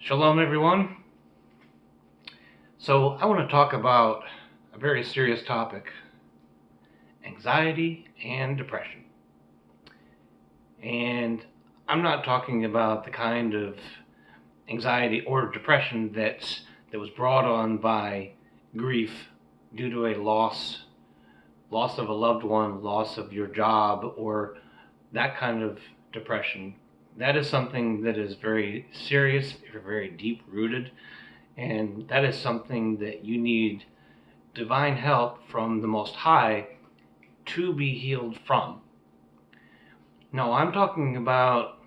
Shalom, everyone. So, I want to talk about a very serious topic: anxiety and depression. And I'm not talking about the kind of anxiety or depression that was brought on by grief due to a loss of a loved one, loss of your job, or that kind of depression. That is something that is very serious, very deep rooted, and that is something that you need divine help from the Most High to be healed from. No, I'm talking about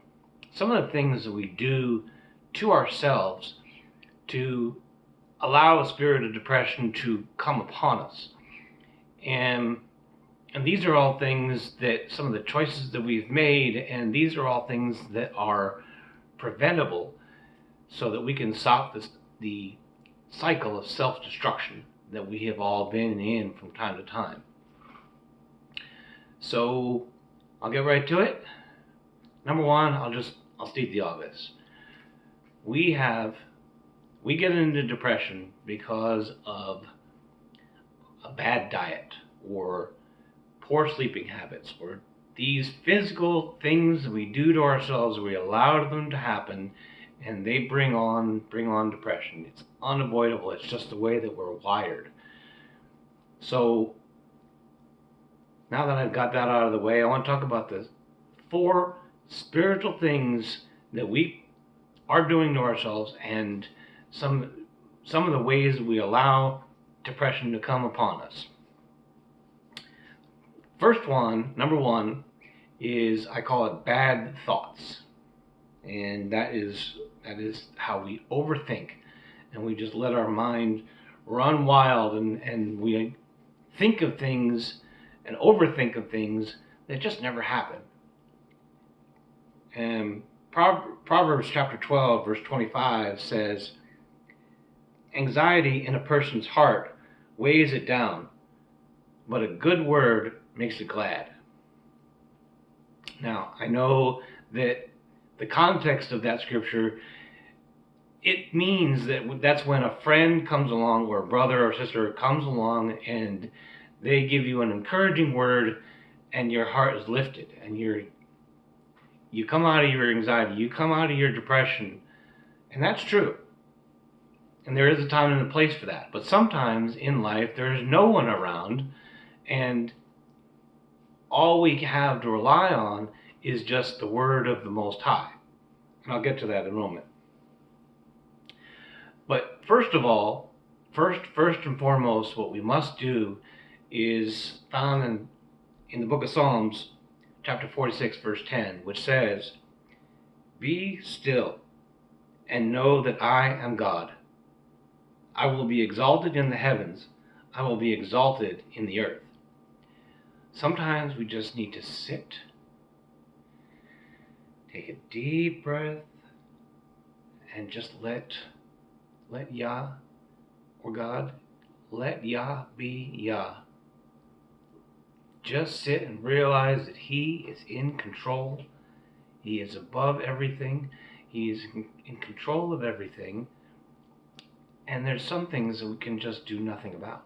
some of the things that we do to ourselves to allow a spirit of depression to come upon us. And these are all things that some of the choices that we've made, and these are all things that are preventable so that we can stop the cycle of self-destruction that we have all been in from time to time. So I'll get right to it. Number one, I'll state the obvious. We get into depression because of a bad diet or poor sleeping habits, or these physical things we do to ourselves. We allow them to happen, and they bring on depression. It's unavoidable. It's just the way that we're wired. So now that I've got that out of the way, I want to talk about the 4 spiritual things that we are doing to ourselves, and some of the ways we allow depression to come upon us. First one, number 1, is I call it bad thoughts. And that is how we overthink, and we just let our mind run wild, and we think of things and overthink of things that just never happen. And Proverbs chapter 12, verse 25 says, anxiety in a person's heart weighs it down, but a good word makes it glad. Now, I know that the context of that scripture, it means that that's when a friend comes along, or a brother or sister comes along, and they give you an encouraging word, and your heart is lifted, and you come out of your anxiety, you come out of your depression, and that's true. And there is a time and a place for that. But sometimes in life, there's no one around, and all we have to rely on is just the word of the Most High. And I'll get to that in a moment. But first of all, first and foremost, what we must do is found in the book of Psalms, chapter 46, verse 10, which says, be still and know that I am God. I will be exalted in the heavens. I will be exalted in the earth. Sometimes we just need to sit, take a deep breath, and just let Yah, or God, let Yah be Yah. Just sit and realize that He is in control. He is above everything. He is in control of everything. And there's some things that we can just do nothing about.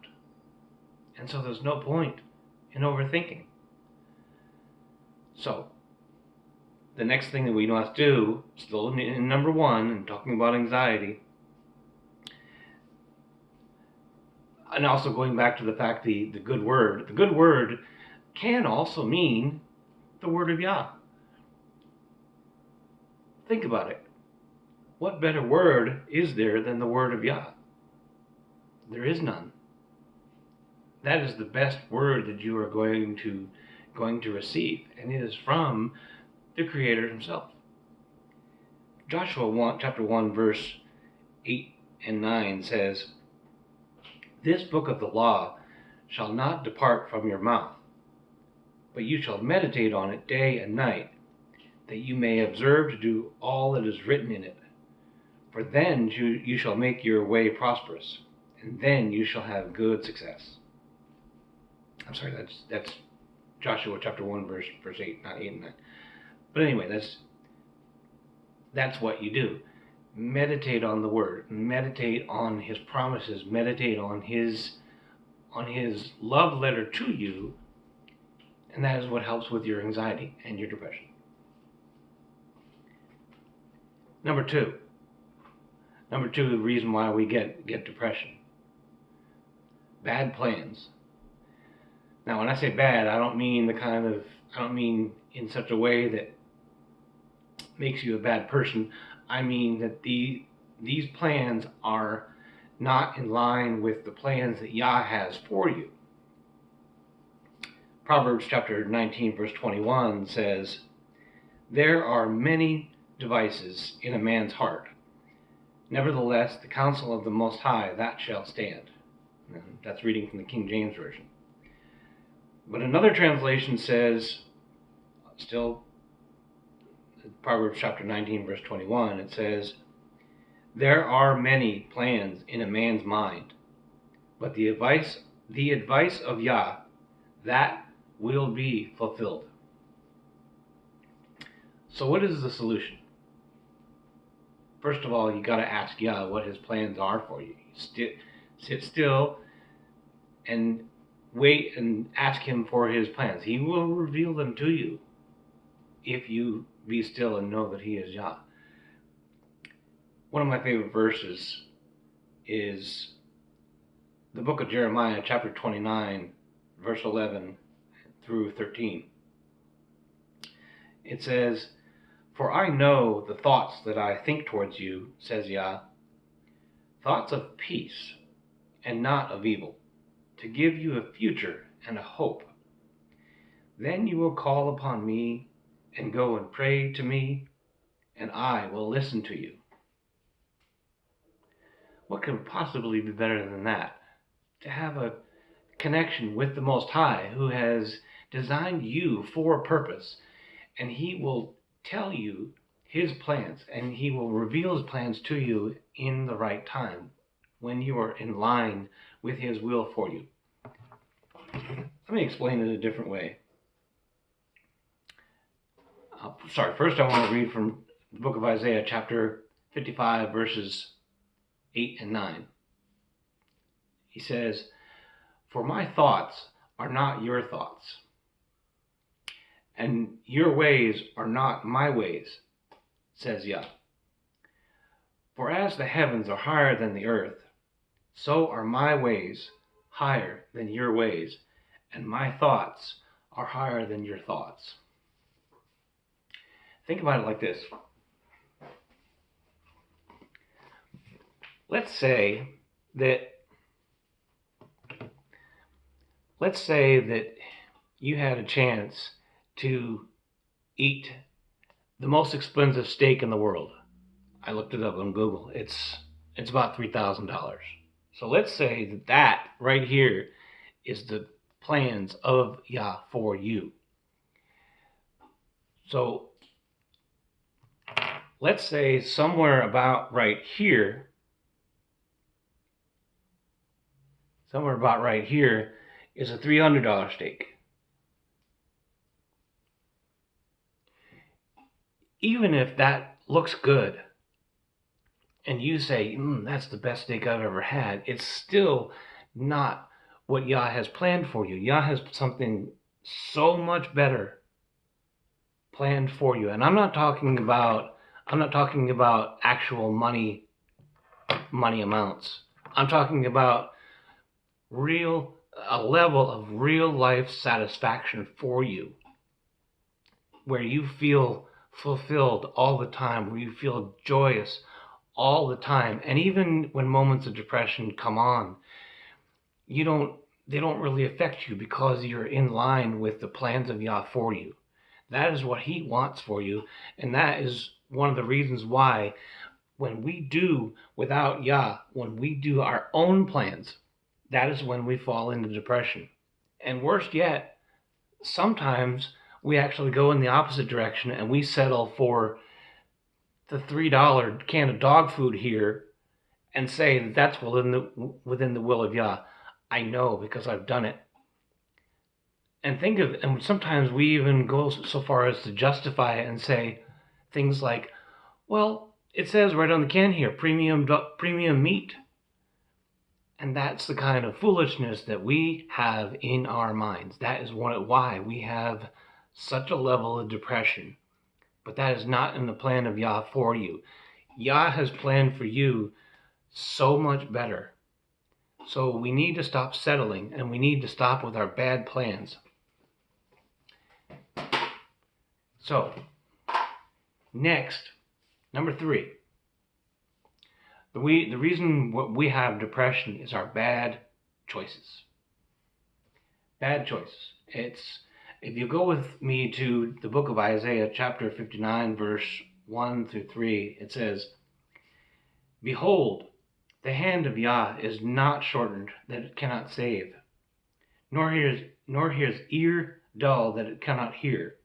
And so there's no point in overthinking. So, the next thing that we must do, still in number 1, and talking about anxiety, and also going back to the fact the good word can also mean the word of Yah. Think about it. What better word is there than the word of Yah? There is none. That is the best word that you are going to receive, and it is from the Creator Himself. Joshua chapter 1, verse 8 and 9 says, this book of the law shall not depart from your mouth, but you shall meditate on it day and night, that you may observe to do all that is written in it. For then you shall make your way prosperous, and then you shall have good success. I'm sorry, that's Joshua chapter 1, verse 8, not 8 and 9. But anyway, that's what you do. meditate on the Word, meditate on His promises, meditate on His love letter to you, and that is what helps with your anxiety and your depression. Number two, the reason why we get depression. Bad plans. Now, when I say bad, I don't mean in such a way that makes you a bad person. I mean that these plans are not in line with the plans that Yah has for you. Proverbs chapter 19, verse 21 says, "There are many devices in a man's heart. Nevertheless, the counsel of the Most High, that shall stand." And that's reading from the King James Version. But another translation says, still Proverbs chapter 19, verse 21, it says, "There are many plans in a man's mind, but the advice of Yah, that will be fulfilled." So what is the solution? First of all, you got to ask Yah what His plans are for you. Sit still and wait and ask Him for His plans. He will reveal them to you if you be still and know that He is Yah. One of my favorite verses is the book of Jeremiah, chapter 29, verse 11 through 13. It says, "For I know the thoughts that I think towards you, says Yah, thoughts of peace and not of evil, to give you a future and a hope. Then you will call upon me and go and pray to me, and I will listen to you." What could possibly be better than that? To have a connection with the Most High, who has designed you for a purpose, and He will tell you His plans, and He will reveal His plans to you in the right time, when you are in line with His will for you. Let me explain it a different way. First I want to read from the book of Isaiah, chapter 55, verses 8 and 9. He says, "For my thoughts are not your thoughts, and your ways are not my ways, says Yah. For as the heavens are higher than the earth, so are my ways higher than your ways, and my thoughts are higher than your thoughts." Think about it like this. Let's say that you had a chance to eat the most expensive steak in the world. I looked it up on Google. It's about $3,000. So let's say that right here is the plans of Yah for you. So let's say somewhere about right here is a $300 steak. Even if that looks good and you say, that's the best steak I've ever had, it's still not what Yah has planned for you. Yah has something so much better planned for you. And I'm not talking about actual money amounts. I'm talking about a level of real life satisfaction for you, where you feel fulfilled all the time, where you feel joyous all the time. And even when moments of depression come on, they don't really affect you, because you're in line with the plans of Yah for you. That is what He wants for you, and that is one of the reasons why when we do without Yah, when we do our own plans, that is when we fall into depression. And worse yet, sometimes we actually go in the opposite direction and we settle for the $3 can of dog food here and say that that's within the will of Yah. I know, because I've done it. And sometimes we even go so far as to justify it and say things like, well, It says right on the can here, premium meat. And that's the kind of foolishness that we have in our minds. That is why we have such a level of depression. But that is not in the plan of Yah for you. Yah has planned for you so much better. So we need to stop settling, and we need to stop with our bad plans. So, next, number 3. The reason we have depression is our bad choices. Bad choices. If you go with me to the book of Isaiah, chapter 59, verse 1 through 3, it says, "Behold, the hand of Yah is not shortened that it cannot save, nor his ear dull that it cannot hear.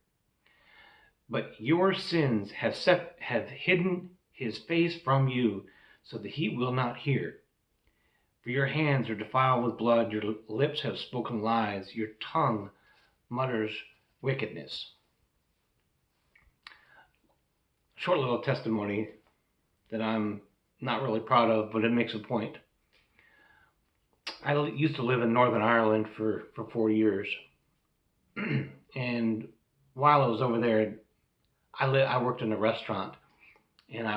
But your sins have hidden his face from you, so that he will not hear. For your hands are defiled with blood, your lips have spoken lies, your tongue mutters wickedness." Short little testimony that I'm not really proud of, but it makes a point. I used to live in Northern Ireland for 4 years. And while I was over there, I worked in a restaurant, and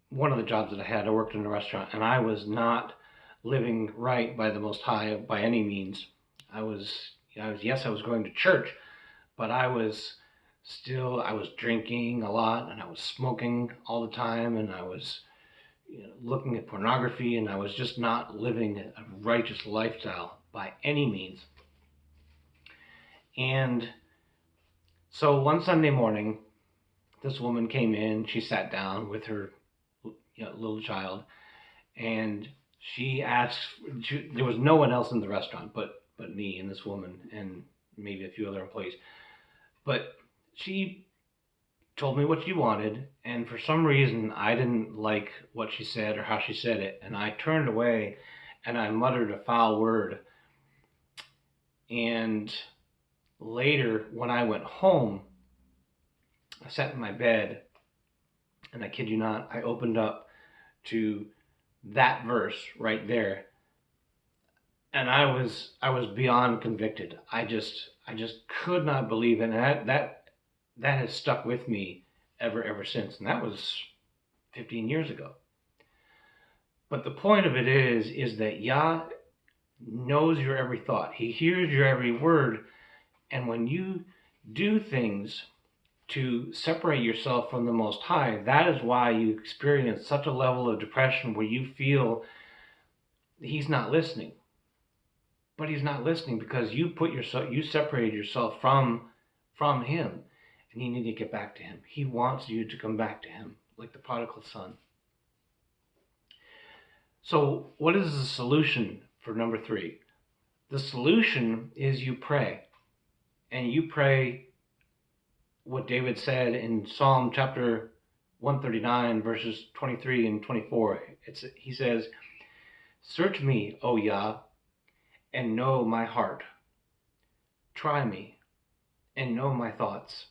one of the jobs that I worked in a restaurant, and I was not living right by the Most High by any means. I was going to church, but I was drinking a lot, and I was smoking all the time, and I was looking at pornography, and I was just not living a righteous lifestyle by any means. And so one Sunday morning, this woman came in. She sat down with her little child, and she asked. There was no one else in the restaurant but me and this woman and maybe a few other employees. But she told me what she wanted, and for some reason I didn't like what she said or how she said it, and I turned away and I muttered a foul word. And later, when I went home, I sat in my bed, and I kid you not, I opened up to that verse right there, and I was beyond convicted. I just could not believe it, and that has stuck with me ever since, and that was 15 years ago. But the point of it is that Yah knows your every thought. He hears your every word, and when you do things to separate yourself from the Most High, that is why you experience such a level of depression where you feel He's not listening. But He's not listening because you separated yourself from Him, and you need to get back to Him. He wants you to come back to Him, like the prodigal son. So what is the solution for number 3? The solution is you pray. And you pray what David said in Psalm chapter 139, verses 23 and 24. He says, "Search me, O Yah, and know my heart. Try me, and know my thoughts.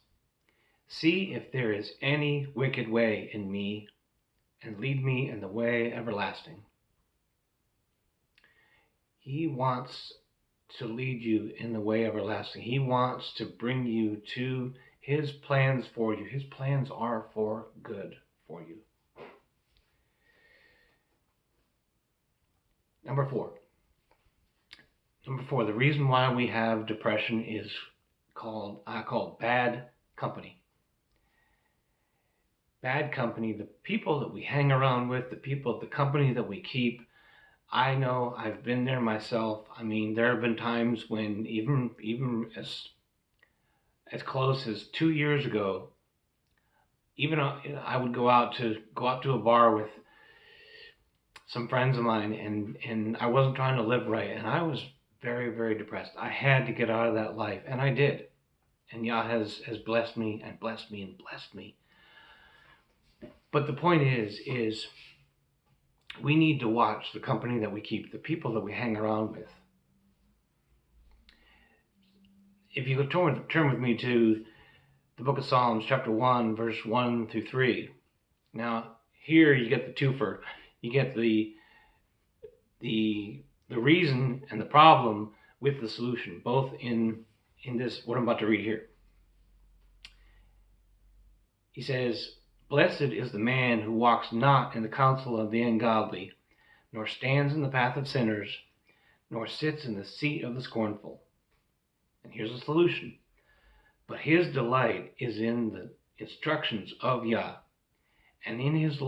See if there is any wicked way in me, and lead me in the way everlasting." He wants to lead you in the way everlasting. He wants to bring you to His plans for you. His plans are for good for you. Number 4, the reason why we have depression is I call bad company. Bad company, the people that we hang around with, the company that we keep. I know, I've been there myself. I mean, there have been times when even as close as 2 years ago, even I would go out to a bar with some friends of mine, and I wasn't trying to live right, and I was very, very depressed. I had to get out of that life, and I did. And Yah has blessed me and blessed me and blessed me. But the point is we need to watch the company that we keep, the people that we hang around with. If you could turn with me to the book of Psalms, chapter 1, verse 1 through 3. Now, here you get the twofer. You get the reason and the problem with the solution, both in this, what I'm about to read here. He says, "Blessed is the man who walks not in the counsel of the ungodly, nor stands in the path of sinners, nor sits in the seat of the scornful." And here's the solution. "But his delight is in the instructions of Yah, and in his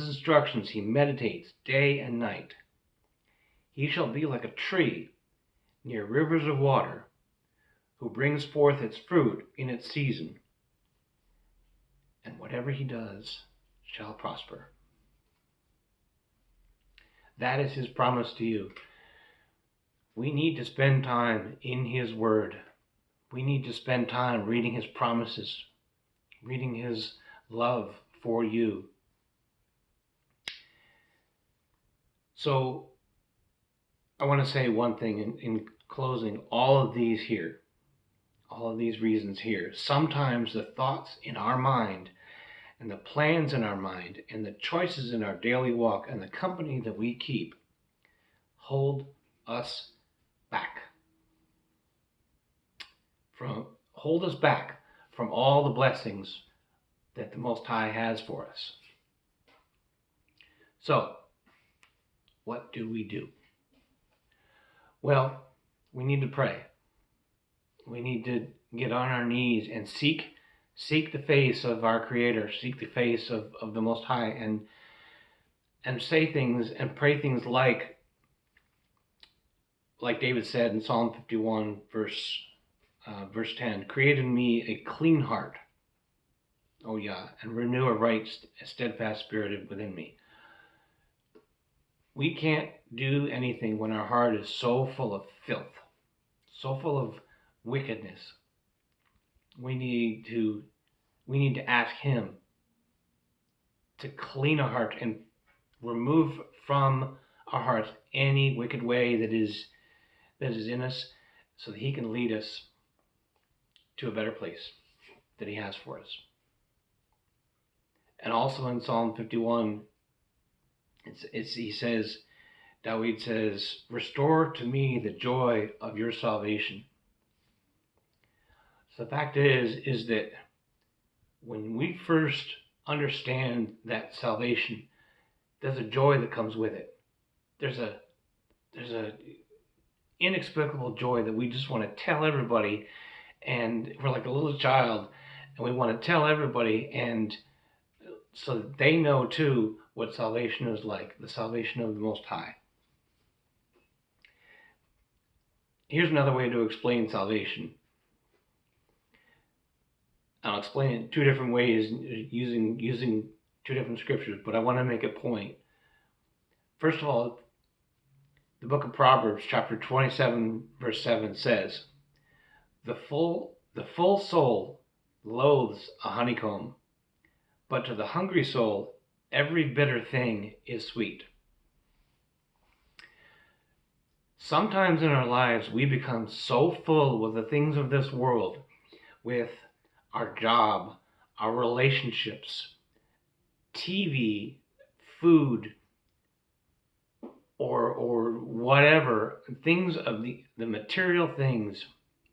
instructions he meditates day and night. He shall be like a tree near rivers of water, who brings forth its fruit in its season, and whatever he does shall prosper." That is his promise to you. We need to spend time in his word. We need to spend time reading his promises, reading his love for you. So I want to say one thing in closing. All of these here, all of these reasons here, sometimes the thoughts in our mind and the plans in our mind and the choices in our daily walk and the company that we keep hold us back from all the blessings that the Most High has for us. So, what do we do? Well, we need to pray. We need to get on our knees and seek the face of our Creator, seek the face of the Most High, and say things and pray things like David said in Psalm 51, verse 10, "Create in me a clean heart, O Yah, and renew a right, steadfast spirit within me." We can't do anything when our heart is so full of filth, so full of wickedness. We need to ask him to clean our heart and remove from our hearts any wicked way that is in us, so that he can lead us to a better place that he has for us. And also in Psalm 51, David says, "Restore to me the joy of your salvation." So the fact is that when we first understand that salvation, there's a joy that comes with it. There's a inexplicable joy that we just want to tell everybody, and we're like a little child, and we want to tell everybody, and so that they know too what salvation is like, the salvation of the Most High. Here's another way to explain salvation. I'll explain it two different ways using two different scriptures, but I want to make a point. First of all, the book of Proverbs, chapter 27, verse 7 says, the full soul loathes a honeycomb, but to the hungry soul every bitter thing is sweet." Sometimes in our lives we become so full with the things of this world, with our job, our relationships, TV, food, or whatever, things of the material things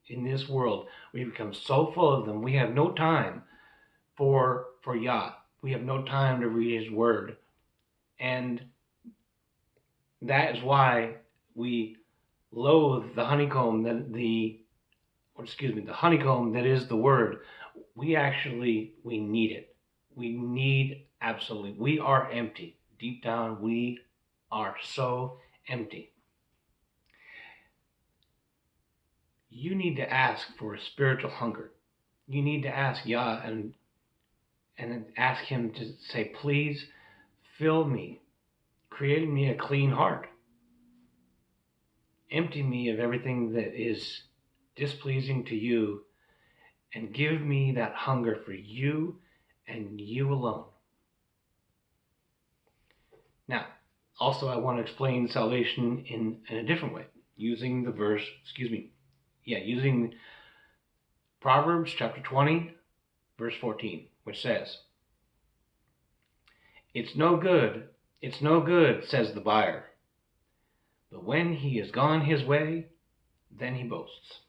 in this world. We become so full of them, we have no time for Yah. We have no time to read his word. And that is why we loathe the honeycomb the honeycomb that is the word. We need it. We are empty. Deep down, we are so empty. You need to ask for a spiritual hunger. You need to ask Yah and ask him to say, "Please fill me, create in me a clean heart. Empty me of everything that is displeasing to you, and give me that hunger for you and you alone." Now, also I want to explain salvation in a different way, using Proverbs chapter 20, verse 14, which says, it's no good, says the buyer. But when he is gone his way, then he boasts.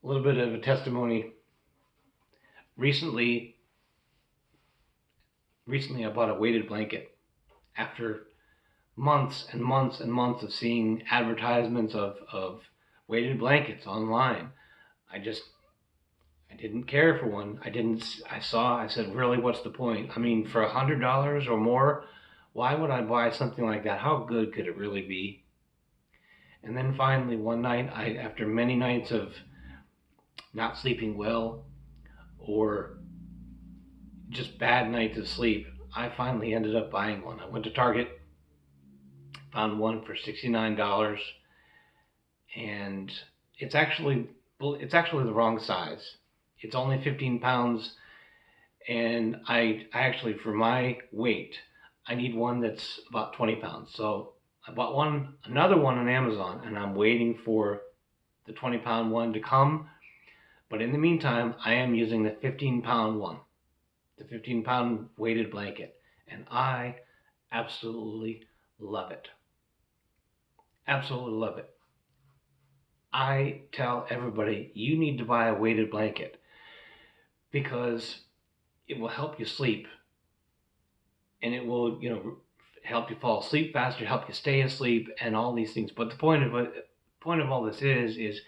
A little bit of a testimony. Recently I bought a weighted blanket after months and months and months of seeing advertisements of weighted blankets online. I didn't care for one. I said, really, what's the point? I mean, for $100 or more, why would I buy something like that? How good could it really be? And then finally, one night, after many nights of not sleeping well or just bad nights of sleep, I finally ended up buying one. I went to Target, found one for $69, and it's actually the wrong size. It's only 15 pounds, and I actually, for my weight, I need one that's about 20 pounds. So I bought another one on Amazon, and I'm waiting for the 20-pound one to come. But in the meantime, I am using the 15-pound one, the 15-pound weighted blanket, and I absolutely love it. Absolutely love it. I tell everybody, you need to buy a weighted blanket because it will help you sleep, and it will, help you fall asleep faster, help you stay asleep, and all these things. But the point of all this is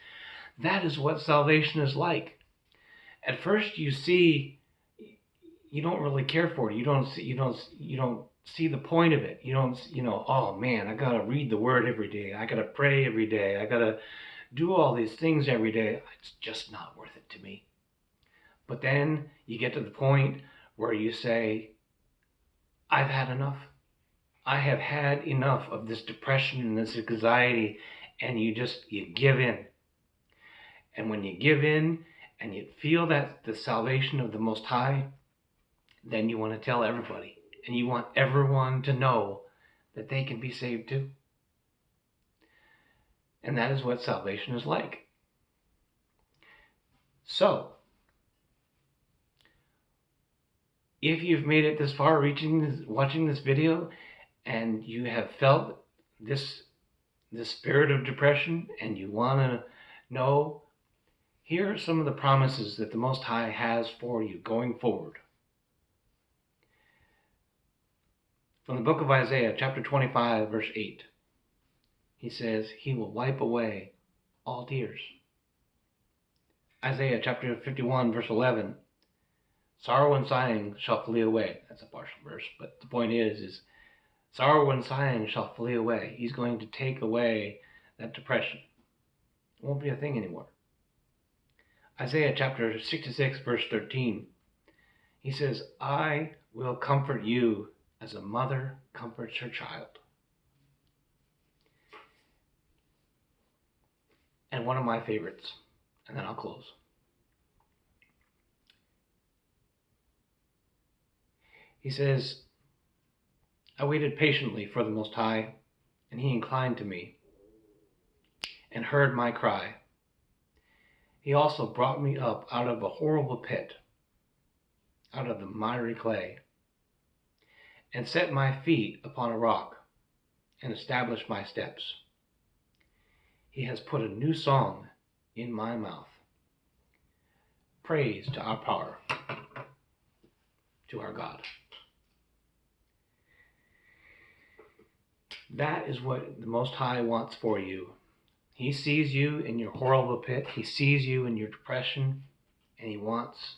that is what salvation is like. At first, you don't really care for it. You don't see the point of it. You don't, oh man, I gotta read the Word every day. I gotta pray every day. I gotta do all these things every day. It's just not worth it to me. But then you get to the point where you say, I've had enough. I have had enough of this depression and this anxiety, and you give in. And when you give in and you feel that the salvation of the Most High, then you want to tell everybody, and you want everyone to know that they can be saved too. And that is what salvation is like. So, if you've made it this far watching this video, and you have felt this spirit of depression, and you want to know, here are some of the promises that the Most High has for you going forward. From the book of Isaiah, chapter 25, verse 8, he says, he will wipe away all tears. Isaiah chapter 51, verse 11, sorrow and sighing shall flee away. That's a partial verse, but the point is sorrow and sighing shall flee away. He's going to take away that depression. It won't be a thing anymore. Isaiah chapter 66, verse 13, he says, I will comfort you as a mother comforts her child. And one of my favorites, and then I'll close. He says, I waited patiently for the Most High, and he inclined to me and heard my cry. He also brought me up out of a horrible pit, out of the miry clay, and set my feet upon a rock and established my steps. He has put a new song in my mouth. Praise to our power, to our God. That is what the Most High wants for you. He sees you in your horrible pit. He sees you in your depression, and he wants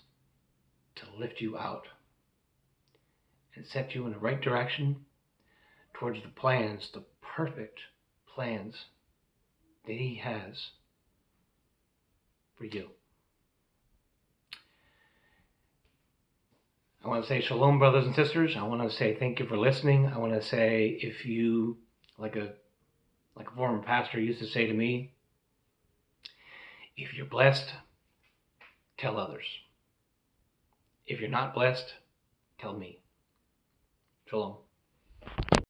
to lift you out and set you in the right direction towards the plans, the perfect plans that he has for you. I want to say shalom, brothers and sisters. I want to say thank you for listening. I want to say, if you, like a former pastor used to say to me, if you're blessed, tell others. If you're not blessed, tell me. Shalom.